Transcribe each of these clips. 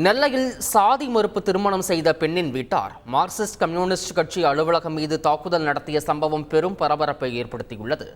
நெல்லையில் சாதி மறுப்பு திருமணம் செய்த பெண்ணின் வீட்டார் மார்க்சிஸ்ட் கம்யூனிஸ்ட் கட்சி அலுவலகம் மீது தாக்குதல் நடத்திய சம்பவம் பெரும் பரபரப்பை ஏற்படுத்தியுள்ளது.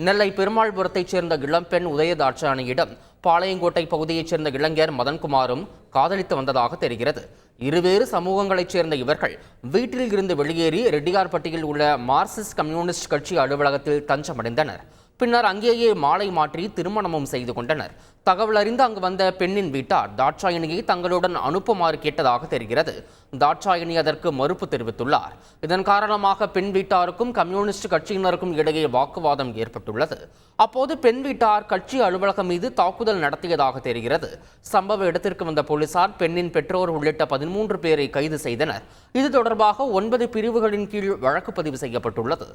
நெல்லை பெருமாள்புரத்தைச் சேர்ந்த இளம்பெண் உதயதாட்சாணியிடம் பாளையங்கோட்டை பகுதியைச் சேர்ந்த இளைஞர் மதன்குமாரும் காதலித்து வந்ததாக தெரிகிறது. இருவேறு சமூகங்களைச் சேர்ந்த இவர்கள் வீட்டில் இருந்து வெளியேறி ரெட்டியார்பட்டியில் உள்ள மார்க்சிஸ்ட் கம்யூனிஸ்ட் கட்சி அலுவலகத்தில் தஞ்சமடைந்தனர். பின்னர் அங்கேயே மாலை மாற்றி திருமணமும் செய்து கொண்டனர். தகவல் அறிந்து அங்கு வந்த பெண்ணின் வீட்டார் தாட்சாயினியை தங்களுடன் அனுப்புமாறு கேட்டதாக தெரிகிறது. தாட்சாயினி அதற்கு மறுப்பு தெரிவித்துள்ளார். இதன் காரணமாக பெண் வீட்டாருக்கும் கம்யூனிஸ்ட் கட்சியினருக்கும் இடையே வாக்குவாதம் ஏற்பட்டுள்ளது. அப்போது பெண் வீட்டார் கட்சி அலுவலகம் மீது தாக்குதல் நடத்தியதாக தெரிகிறது. சம்பவ இடத்திற்கு வந்த போலீசார் பெண்ணின் பெற்றோர் உள்ளிட்ட 13 பேரை கைது செய்தனர். இது தொடர்பாக 9 பிரிவுகளின் கீழ் வழக்கு பதிவு செய்யப்பட்டுள்ளது.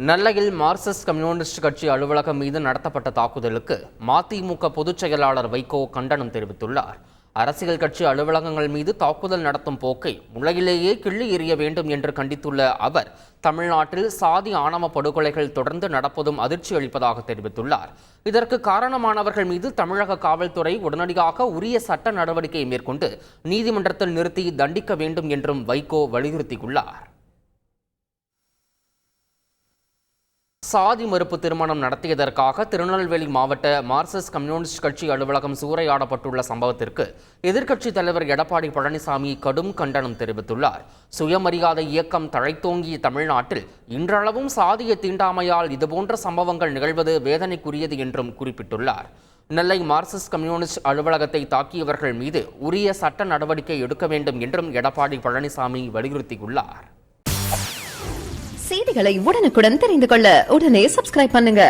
நெல்லையில் மார்க்சிஸ்ட் கம்யூனிஸ்ட் கட்சி அலுவலகம் மீது நடத்தப்பட்ட தாக்குதலுக்கு மதிமுக பொதுச் செயலாளர் வைகோ கண்டனம் தெரிவித்துள்ளார். அரசியல் கட்சி அலுவலகங்கள் மீது தாக்குதல் நடத்தும் போக்கை முளையிலேயே கிள்ளி எறிய வேண்டும் என்று கண்டித்துள்ள அவர், தமிழ்நாட்டில் சாதி ஆணவ படுகொலைகள் தொடர்ந்து நடப்பதும் அதிர்ச்சி அளிப்பதாக தெரிவித்துள்ளார். இதற்கு காரணமானவர்கள் மீது தமிழக காவல்துறை உடனடியாக உரிய சட்ட நடவடிக்கை மேற்கொண்டு நீதிமன்றத்தில் நிறுத்தி தண்டிக்க வேண்டும் என்றும் வைகோ வலியுறுத்தியுள்ளார். சாதி மறுப்பு திருமணம் நடத்தியதற்காக திருநெல்வேலி மாவட்ட மார்க்சிஸ்ட் கம்யூனிஸ்ட் கட்சி அலுவலகம் சூறையாடப்பட்டுள்ள சம்பவத்திற்கு எதிர்க்கட்சித் தலைவர் எடப்பாடி பழனிசாமி கடும் கண்டனம் தெரிவித்துள்ளார். சுயமரியாதை இயக்கம் தழைத்தோங்கிய தமிழ்நாட்டில் இன்றளவும் சாதிய தீண்டாமையால் இதுபோன்ற சம்பவங்கள் நிகழ்வது வேதனைக்குரியது என்றும் குறிப்பிட்டுள்ளார். நெல்லை மார்க்சிஸ்ட் கம்யூனிஸ்ட் அலுவலகத்தை தாக்கியவர்கள் மீது உரிய சட்ட நடவடிக்கை எடுக்க வேண்டும் என்றும் எடப்பாடி பழனிசாமி வலியுறுத்தியுள்ளார். செய்திகளை உடனுக்குடன் தெரிந்து கொள்ள உடனே சப்ஸ்கிரைப் பண்ணுங்க.